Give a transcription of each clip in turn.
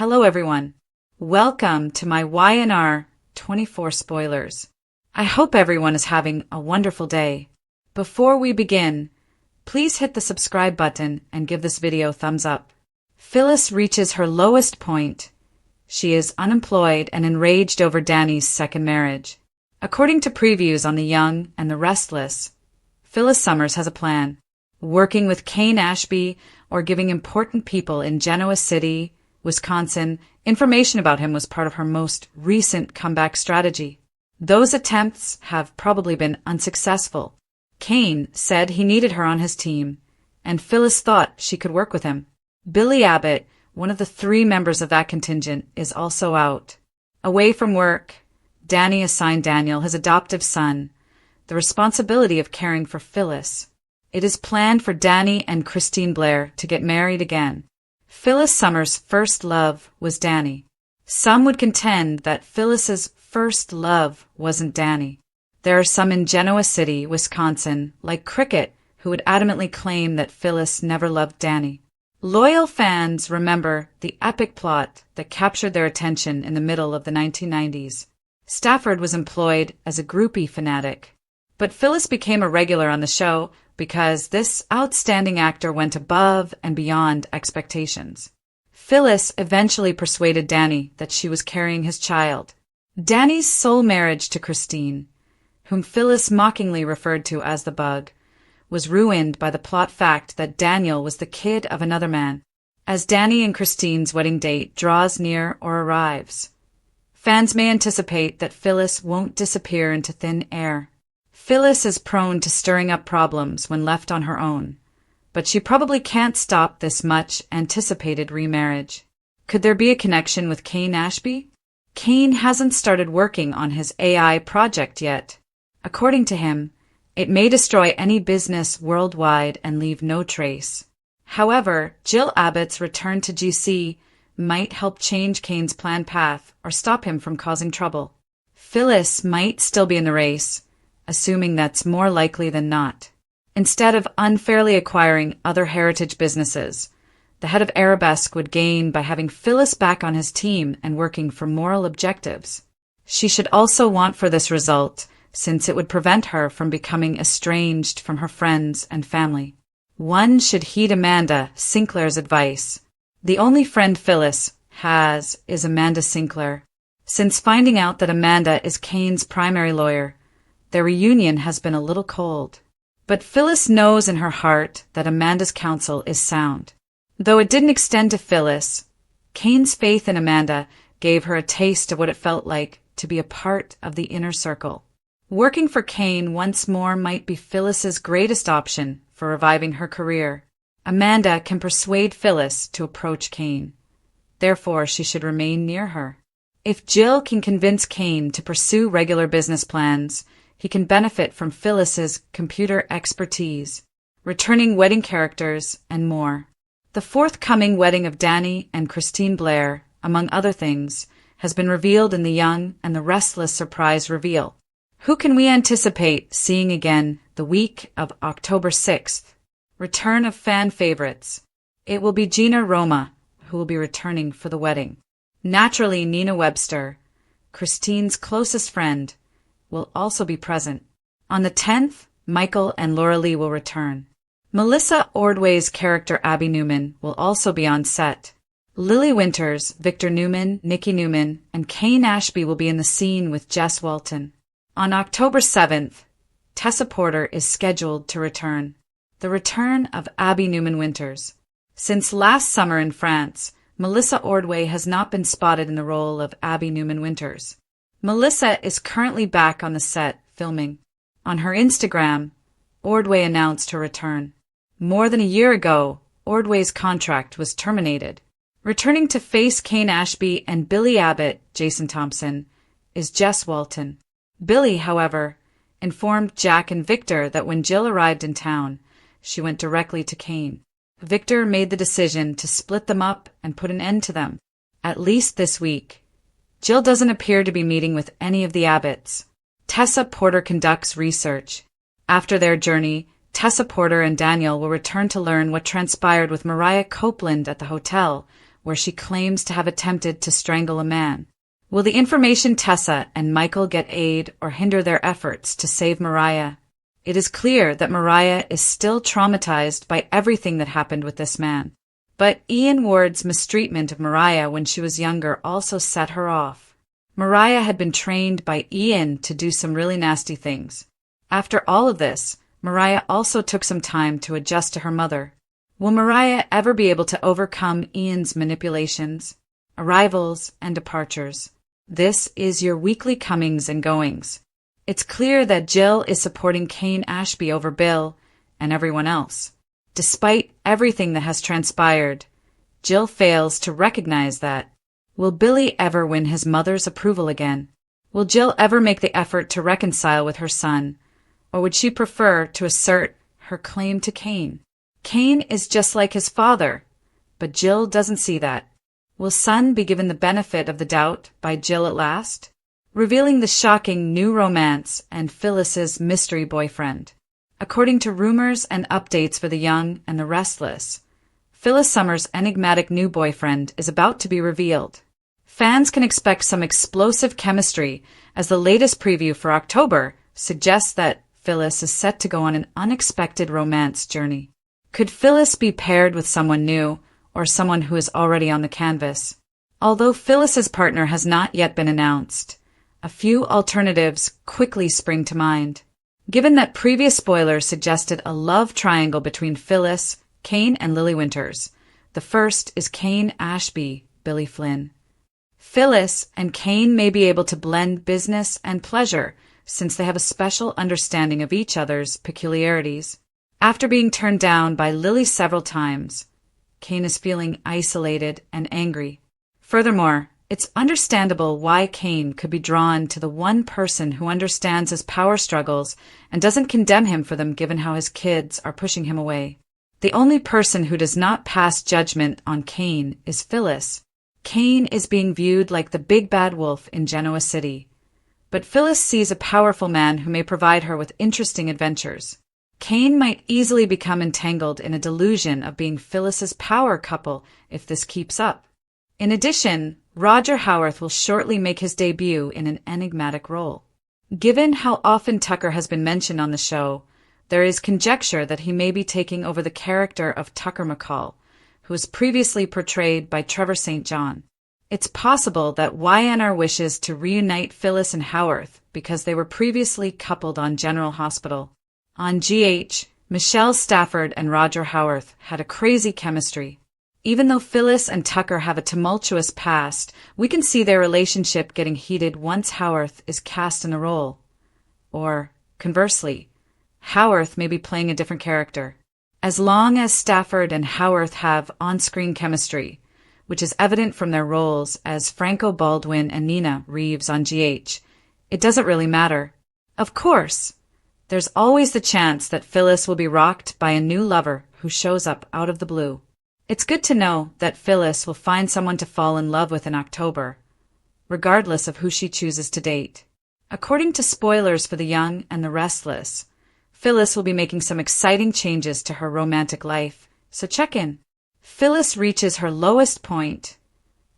Hello everyone. Welcome to my YNR 24 spoilers. I hope everyone is having a wonderful day. Before we begin, please hit the subscribe button and give this video a thumbs up. Phyllis reaches her lowest point. She is unemployed and enraged over Danny's second marriage. According to previews on The Young and the Restless, Phyllis Summers has a plan. Working with Kane Ashby or giving important people in Genoa City, Wisconsin, information about him was part of her most recent comeback strategy. Those attempts have probably been unsuccessful. Kane said he needed her on his team, and Phyllis thought she could work with him. Billy Abbott, one of the 3 members of that contingent, is also out. Away from work, Danny assigned Daniel, his adoptive son, the responsibility of caring for Phyllis. It is planned for Danny and Christine Blair to get married again. Phyllis Summers' first love was Danny. Some would contend that Phyllis's first love wasn't Danny. There are some in Genoa City, Wisconsin, like Cricket, who would adamantly claim that Phyllis never loved Danny. Loyal fans remember the epic plot that captured their attention in the middle of the 1990s. Stafford was employed as a groupie fanatic, but Phyllis became a regular on the show because this outstanding actor went above and beyond expectations. Phyllis eventually persuaded Danny that she was carrying his child. Danny's sole marriage to Christine, whom Phyllis mockingly referred to as the bug, was ruined by the plot fact that Daniel was the kid of another man. As Danny and Christine's wedding date draws near or arrives, fans may anticipate that Phyllis won't disappear into thin air. Phyllis is prone to stirring up problems when left on her own, but she probably can't stop this much-anticipated remarriage. Could there be a connection with Kane Ashby? Kane hasn't started working on his AI project yet. According to him, it may destroy any business worldwide and leave no trace. However, Jill Abbott's return to GC might help change Kane's planned path or stop him from causing trouble. Phyllis might still be in the race, assuming that's more likely than not. Instead of unfairly acquiring other heritage businesses, the head of Arabesque would gain by having Phyllis back on his team and working for moral objectives. She should also want for this result, since it would prevent her from becoming estranged from her friends and family. One should heed Amanda Sinclair's advice. The only friend Phyllis has is Amanda Sinclair. Since finding out that Amanda is Kane's primary lawyer, their reunion has been a little cold. But Phyllis knows in her heart that Amanda's counsel is sound. Though it didn't extend to Phyllis, Kane's faith in Amanda gave her a taste of what it felt like to be a part of the inner circle. Working for Kane once more might be Phyllis's greatest option for reviving her career. Amanda can persuade Phyllis to approach Kane. Therefore, she should remain near her. If Jill can convince Kane to pursue regular business plans, he can benefit from Phyllis's computer expertise, returning wedding characters, and more. The forthcoming wedding of Danny and Christine Blair, among other things, has been revealed in The Young and the Restless surprise reveal. Who can we anticipate seeing again the week of October 6th? Return of fan favorites. It will be Gina Roma, who will be returning for the wedding. Naturally, Nina Webster, Christine's closest friend, will also be present. On the 10th, Michael and Laura Lee will return. Melissa Ordway's character Abby Newman will also be on set. Lily Winters, Victor Newman, Nikki Newman, and Kane Ashby will be in the scene with Jess Walton. On October 7th, Tessa Porter is scheduled to return. The return of Abby Newman Winters. Since last summer in France, Melissa Ordway has not been spotted in the role of Abby Newman Winters. Melissa is currently back on the set, filming. On her Instagram, Ordway announced her return. More than a year ago, Ordway's contract was terminated. Returning to face Kane Ashby and Billy Abbott, Jason Thompson, is Jess Walton. Billy, however, informed Jack and Victor that when Jill arrived in town, she went directly to Kane. Victor made the decision to split them up and put an end to them, at least this week. Jill doesn't appear to be meeting with any of the Abbotts. Tessa Porter conducts research. After their journey, Tessa Porter and Daniel will return to learn what transpired with Mariah Copeland at the hotel where she claims to have attempted to strangle a man. Will the information Tessa and Michael get aid or hinder their efforts to save Mariah? It is clear that Mariah is still traumatized by everything that happened with this man. But Ian Ward's mistreatment of Mariah when she was younger also set her off. Mariah had been trained by Ian to do some really nasty things. After all of this, Mariah also took some time to adjust to her mother. Will Mariah ever be able to overcome Ian's manipulations, arrivals, and departures? This is your weekly comings and goings. It's clear that Jill is supporting Kane Ashby over Bill and everyone else. Despite everything that has transpired, Jill fails to recognize that. Will Billy ever win his mother's approval again? Will Jill ever make the effort to reconcile with her son, or would she prefer to assert her claim to Kane? Kane is just like his father, but Jill doesn't see that. Will son be given the benefit of the doubt by Jill at last, revealing the shocking new romance and Phyllis's mystery boyfriend? According to rumors and updates for the young and the restless, Phyllis Summer's enigmatic new boyfriend is about to be revealed. Fans can expect some explosive chemistry, as the latest preview for October suggests that Phyllis is set to go on an unexpected romance journey. Could Phyllis be paired with someone new, or someone who is already on the canvas? Although Phyllis's partner has not yet been announced, a few alternatives quickly spring to mind. Given that previous spoilers suggested a love triangle between Phyllis, Kane, and Lily Winters, the first is Kane Ashby, Billy Flynn. Phyllis and Kane may be able to blend business and pleasure, since they have a special understanding of each other's peculiarities. After being turned down by Lily several times, Kane is feeling isolated and angry. Furthermore, it's understandable why Kane could be drawn to the one person who understands his power struggles and doesn't condemn him for them, given how his kids are pushing him away. The only person who does not pass judgment on Kane is Phyllis. Kane is being viewed like the big bad wolf in Genoa City, but Phyllis sees a powerful man who may provide her with interesting adventures. Kane might easily become entangled in a delusion of being Phyllis's power couple if this keeps up. In addition, Roger Howarth will shortly make his debut in an enigmatic role. Given how often Tucker has been mentioned on the show, there is conjecture that he may be taking over the character of Tucker McCall, who was previously portrayed by Trevor St. John. It's possible that YNR wishes to reunite Phyllis and Howarth because they were previously coupled on General Hospital. On GH, Michelle Stafford and Roger Howarth had a crazy chemistry. Even though Phyllis and Tucker have a tumultuous past, we can see their relationship getting heated once Howarth is cast in a role. Or, conversely, Howarth may be playing a different character. As long as Stafford and Howarth have on-screen chemistry, which is evident from their roles as Franco Baldwin and Nina Reeves on GH, it doesn't really matter. Of course, there's always the chance that Phyllis will be rocked by a new lover who shows up out of the blue. It's good to know that Phyllis will find someone to fall in love with in October, regardless of who she chooses to date. According to spoilers for the young and the restless, Phyllis will be making some exciting changes to her romantic life, so check in. Phyllis reaches her lowest point,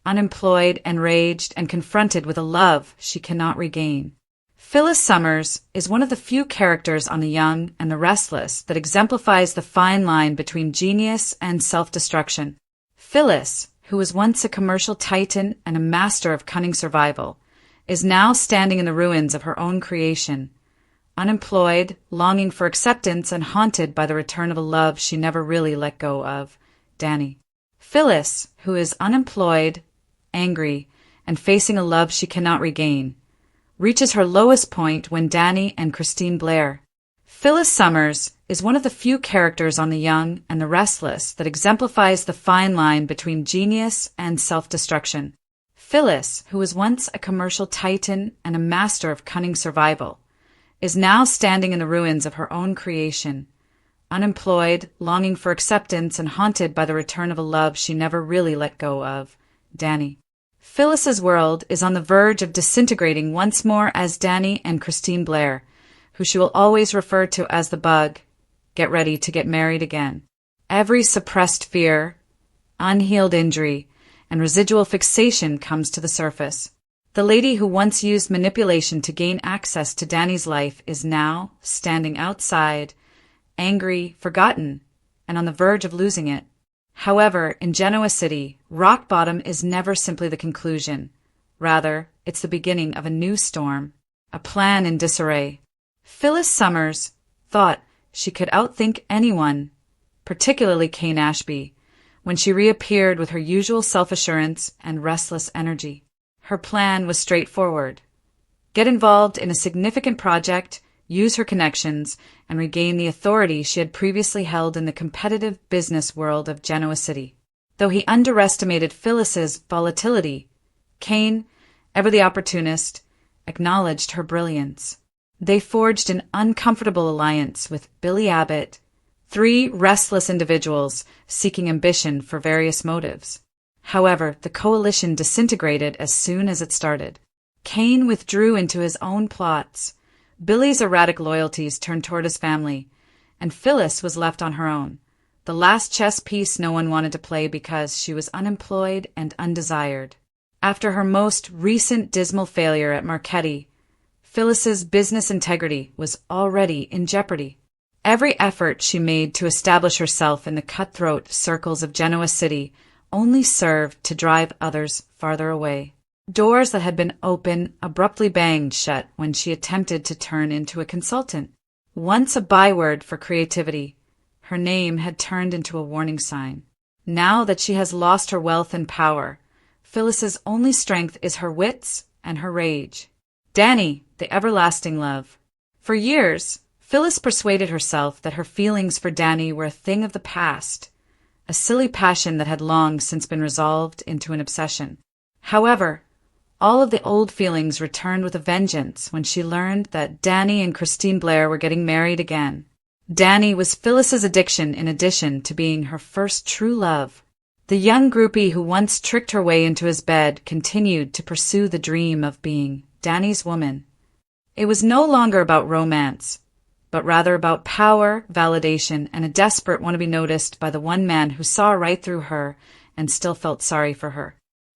unemployed, enraged, and confronted with a love she cannot regain. Phyllis Summers is one of the few characters on The Young and the Restless that exemplifies the fine line between genius and self-destruction. Phyllis, who was once a commercial titan and a master of cunning survival, is now standing in the ruins of her own creation, unemployed, longing for acceptance, and haunted by the return of a love she never really let go of, Danny. Phyllis, who is unemployed, angry, and facing a love she cannot regain, reaches her lowest point when Danny and Christine Blair. Phyllis Summers is one of the few characters on The Young and the Restless that exemplifies the fine line between genius and self-destruction. Phyllis, who was once a commercial titan and a master of cunning survival, is now standing in the ruins of her own creation, unemployed, longing for acceptance, and haunted by the return of a love she never really let go of, Danny. Phyllis's world is on the verge of disintegrating once more as Danny and Christine Blair, who she will always refer to as the Bug, get ready to get married again. Every suppressed fear, unhealed injury, and residual fixation comes to the surface. The lady who once used manipulation to gain access to Danny's life is now standing outside, angry, forgotten, and on the verge of losing it. However, in Genoa City, rock bottom is never simply the conclusion. Rather, it's the beginning of a new storm, a plan in disarray. Phyllis Summers thought she could outthink anyone, particularly Kane Ashby, when she reappeared with her usual self-assurance and restless energy. Her plan was straightforward. Get involved in a significant project, use her connections, and regain the authority she had previously held in the competitive business world of Genoa City. Though he underestimated Phyllis's volatility, Kane, ever the opportunist, acknowledged her brilliance. They forged an uncomfortable alliance with Billy Abbott, three restless individuals seeking ambition for various motives. However, the coalition disintegrated as soon as it started. Kane withdrew into his own plots. Billy's erratic loyalties turned toward his family, and Phyllis was left on her own, the last chess piece no one wanted to play because she was unemployed and undesired. After her most recent dismal failure at Marchetti, Phyllis's business integrity was already in jeopardy. Every effort she made to establish herself in the cutthroat circles of Genoa City only served to drive others farther away. Doors that had been open abruptly banged shut when she attempted to turn into a consultant. Once a byword for creativity, her name had turned into a warning sign. Now that she has lost her wealth and power, Phyllis's only strength is her wits and her rage. Danny, the everlasting love. For years, Phyllis persuaded herself that her feelings for Danny were a thing of the past, a silly passion that had long since been resolved into an obsession. However, all of the old feelings returned with a vengeance when she learned that Danny and Christine Blair were getting married again. Danny was Phyllis's addiction in addition to being her first true love. The young groupie who once tricked her way into his bed continued to pursue the dream of being Danny's woman. It was no longer about romance, but rather about power, validation, and a desperate want to be noticed by the one man who saw right through her and still felt sorry for her.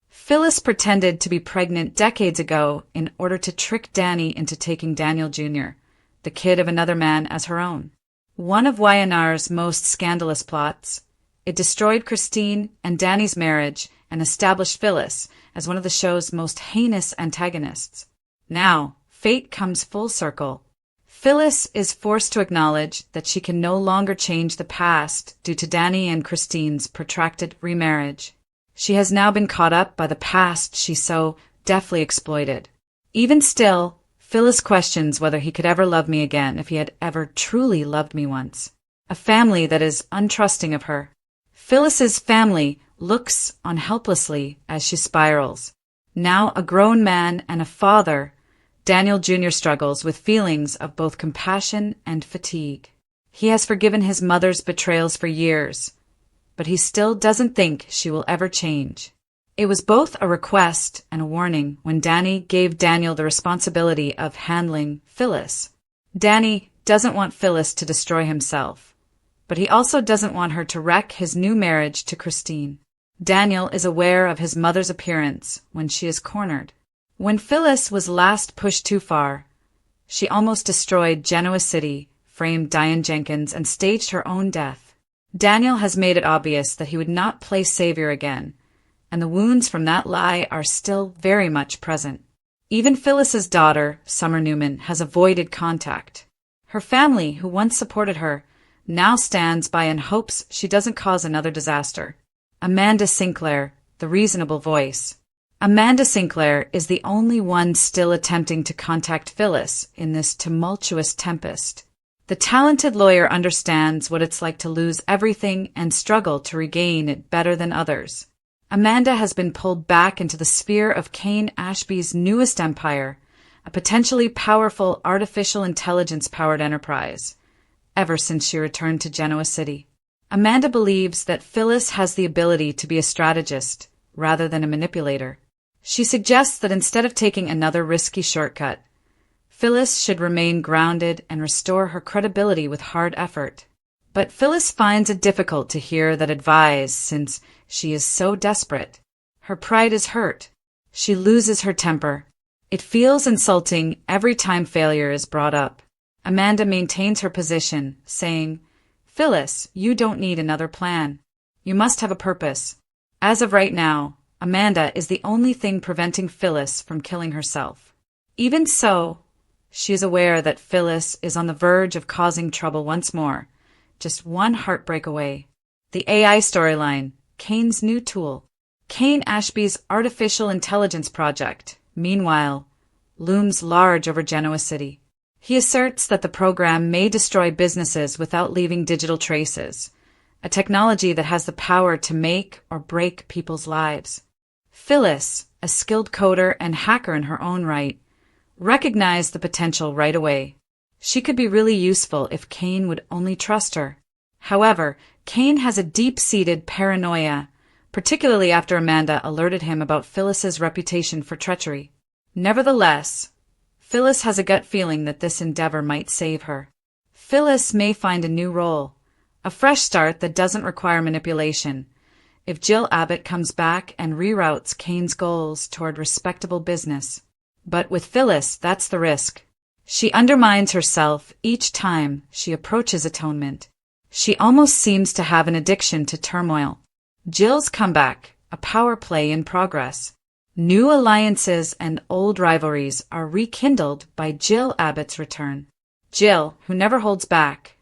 Phyllis pretended to be pregnant decades ago in order to trick Danny into taking Daniel Jr., the kid of another man, as her own. One of Y&R's most scandalous plots, it destroyed Christine and Danny's marriage and established Phyllis as one of the show's most heinous antagonists. Now, fate comes full circle. Phyllis is forced to acknowledge that she can no longer change the past due to Danny and Christine's protracted remarriage. She has now been caught up by the past she so deftly exploited. Even still, Phyllis questions whether he could ever love me again if he had ever truly loved me once. A family that is untrusting of her. Phyllis's family looks on helplessly as she spirals. Now a grown man and a father, Daniel Jr. struggles with feelings of both compassion and fatigue. He has forgiven his mother's betrayals for years, but he still doesn't think she will ever change. It was both a request and a warning when Danny gave Daniel the responsibility of handling Phyllis. Danny doesn't want Phyllis to destroy himself, but he also doesn't want her to wreck his new marriage to Christine. Daniel is aware of his mother's appearance when she is cornered. When Phyllis was last pushed too far, she almost destroyed Genoa City, framed Diane Jenkins, and staged her own death. Daniel has made it obvious that he would not play savior again, and the wounds from that lie are still very much present. Even Phyllis's daughter, Summer Newman, has avoided contact. Her family, who once supported her, now stands by in hopes she doesn't cause another disaster. Amanda Sinclair, the reasonable voice. Amanda Sinclair is the only one still attempting to contact Phyllis in this tumultuous tempest. The talented lawyer understands what it's like to lose everything and struggle to regain it better than others. Amanda has been pulled back into the sphere of Kane Ashby's newest empire, a potentially powerful artificial intelligence-powered enterprise, ever since she returned to Genoa City. Amanda believes that Phyllis has the ability to be a strategist rather than a manipulator. She suggests that instead of taking another risky shortcut, Phyllis should remain grounded and restore her credibility with hard effort. But Phyllis finds it difficult to hear that advice since she is so desperate. Her pride is hurt. She loses her temper. It feels insulting every time failure is brought up. Amanda maintains her position, saying, "Phyllis, you don't need another plan. You must have a purpose." As of right now, Amanda is the only thing preventing Phyllis from killing herself. Even so, she is aware that Phyllis is on the verge of causing trouble once more, just one heartbreak away. The AI storyline, Kane's new tool. Kane Ashby's artificial intelligence project, meanwhile, looms large over Genoa City. He asserts that the program may destroy businesses without leaving digital traces, a technology that has the power to make or break people's lives. Phyllis, a skilled coder and hacker in her own right, recognized the potential right away. She could be really useful if Kane would only trust her. However, Kane has a deep-seated paranoia, particularly after Amanda alerted him about Phyllis's reputation for treachery. Nevertheless, Phyllis has a gut feeling that this endeavor might save her. Phyllis may find a new role, a fresh start that doesn't require manipulation, if Jill Abbott comes back and reroutes Kane's goals toward respectable business. But with Phyllis, that's the risk. She undermines herself each time she approaches atonement. She almost seems to have an addiction to turmoil. Jill's comeback, a power play in progress. New alliances and old rivalries are rekindled by Jill Abbott's return. Jill, who never holds back,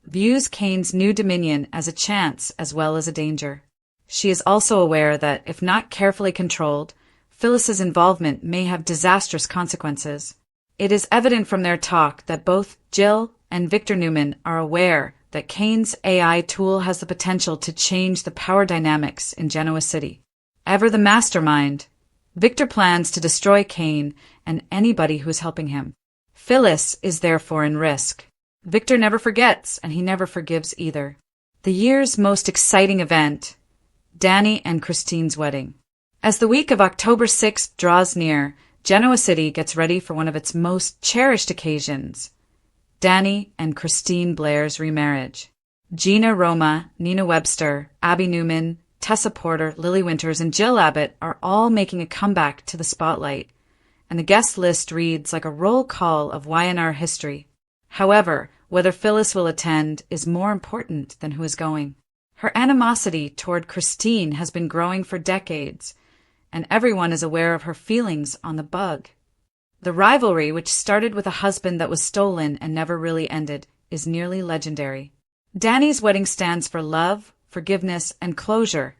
views Kane's new dominion as a chance as well as a danger. She is also aware that, if not carefully controlled, Phyllis's involvement may have disastrous consequences. It is evident from their talk that both Jill and Victor Newman are aware that Kane's AI tool has the potential to change the power dynamics in Genoa City. Ever the mastermind, Victor plans to destroy Kane and anybody who is helping him. Phyllis is therefore in risk. Victor never forgets, and he never forgives either. The year's most exciting event, Danny and Christine's wedding. As the week of October 6th draws near, Genoa City gets ready for one of its most cherished occasions, Danny and Christine Blair's remarriage. Gina Roma, Nina Webster, Abby Newman, Tessa Porter, Lily Winters, and Jill Abbott are all making a comeback to the spotlight, and the guest list reads like a roll call of Y&R history. However, whether Phyllis will attend is more important than who is going. Her animosity toward Christine has been growing for decades, and everyone is aware of her feelings on the bug. The rivalry, which started with a husband that was stolen and never really ended, is nearly legendary. Danny's wedding stands for love, forgiveness, and closure,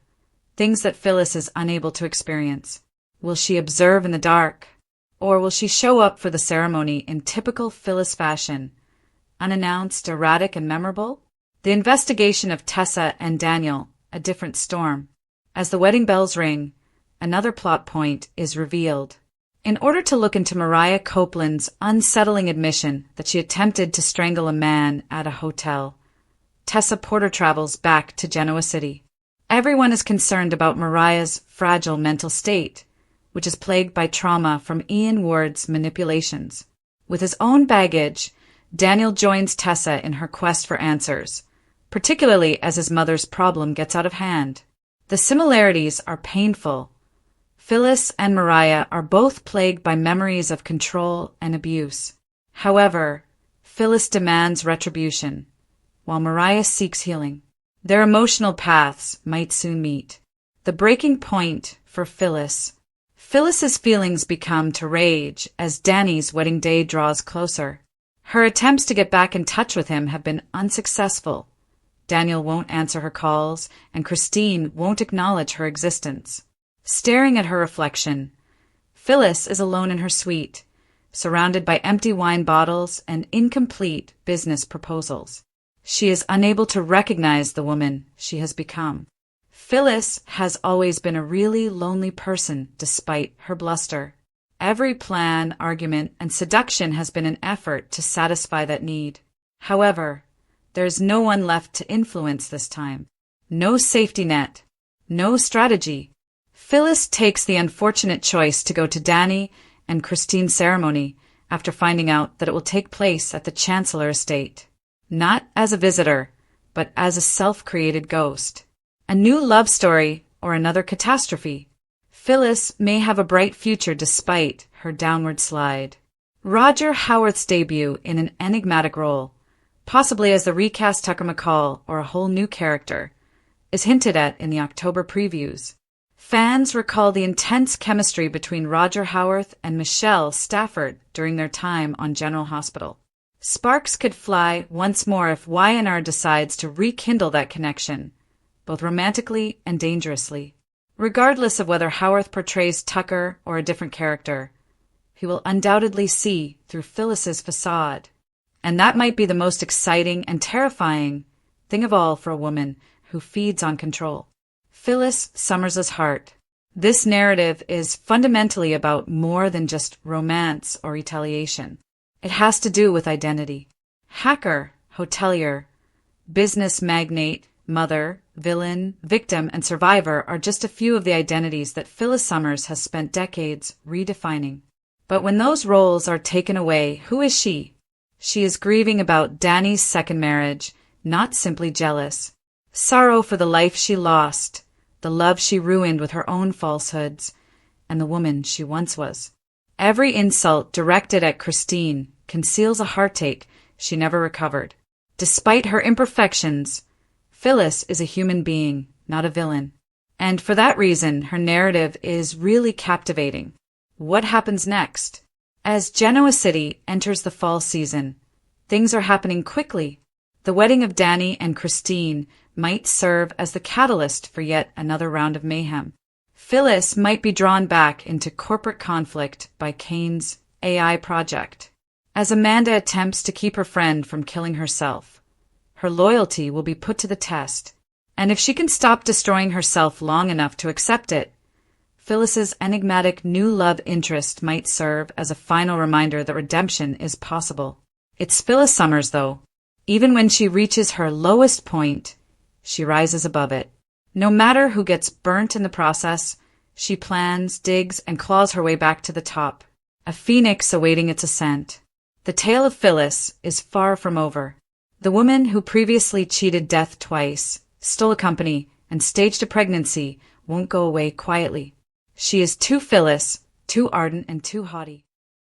things that Phyllis is unable to experience. Will she observe in the dark, or will she show up for the ceremony in typical Phyllis fashion, unannounced, erratic, and memorable? The investigation of Tessa and Daniel, a different storm. As the wedding bells ring, another plot point is revealed. In order to look into Mariah Copeland's unsettling admission that she attempted to strangle a man at a hotel, Tessa Porter travels back to Genoa City. Everyone is concerned about Mariah's fragile mental state, which is plagued by trauma from Ian Ward's manipulations. With his own baggage, Daniel joins Tessa in her quest for answers, particularly as his mother's problem gets out of hand. The similarities are painful. Phyllis and Mariah are both plagued by memories of control and abuse. However, Phyllis demands retribution, while Mariah seeks healing. Their emotional paths might soon meet. The breaking point for Phyllis. Phyllis's feelings become to rage as Danny's wedding day draws closer. Her attempts to get back in touch with him have been unsuccessful. Daniel won't answer her calls, and Christine won't acknowledge her existence. Staring at her reflection, Phyllis is alone in her suite, surrounded by empty wine bottles and incomplete business proposals. She is unable to recognize the woman she has become. Phyllis has always been a really lonely person despite her bluster. Every plan, argument, and seduction has been an effort to satisfy that need. However, there is no one left to influence this time. No safety net. No strategy. Phyllis takes the unfortunate choice to go to Danny and Christine's ceremony after finding out that it will take place at the Chancellor estate. Not as a visitor, but as a self-created ghost. A new love story or another catastrophe. Phyllis may have a bright future despite her downward slide. Roger Howarth's debut in an enigmatic role, possibly as the recast Tucker McCall or a whole new character, is hinted at in the October previews. Fans recall the intense chemistry between Roger Howarth and Michelle Stafford during their time on General Hospital. Sparks could fly once more if Y&R decides to rekindle that connection, both romantically and dangerously. Regardless of whether Howarth portrays Tucker or a different character, he will undoubtedly see through Phyllis's facade. And that might be the most exciting and terrifying thing of all for a woman who feeds on control. Phyllis Summers's heart. This narrative is fundamentally about more than just romance or retaliation. It has to do with identity. Hacker, hotelier, business magnate, mother, villain, victim, and survivor are just a few of the identities that Phyllis Summers has spent decades redefining. But when those roles are taken away, who is she? She is grieving about Danny's second marriage, not simply jealous. Sorrow for the life she lost, the love she ruined with her own falsehoods, and the woman she once was. Every insult directed at Christine conceals a heartache she never recovered. Despite her imperfections, Phyllis is a human being, not a villain. And for that reason, her narrative is really captivating. What happens next? As Genoa City enters the fall season, things are happening quickly. The wedding of Danny and Christine might serve as the catalyst for yet another round of mayhem. Phyllis might be drawn back into corporate conflict by Kane's AI project. As Amanda attempts to keep her friend from killing herself, her loyalty will be put to the test. And if she can stop destroying herself long enough to accept it, Phyllis's enigmatic new love interest might serve as a final reminder that redemption is possible. It's Phyllis Summers, though. Even when she reaches her lowest point, she rises above it. No matter who gets burnt in the process, she plans, digs, and claws her way back to the top, a phoenix awaiting its ascent. The tale of Phyllis is far from over. The woman who previously cheated death twice, stole a company, and staged a pregnancy won't go away quietly. She is too Phyllis, too ardent, and too haughty.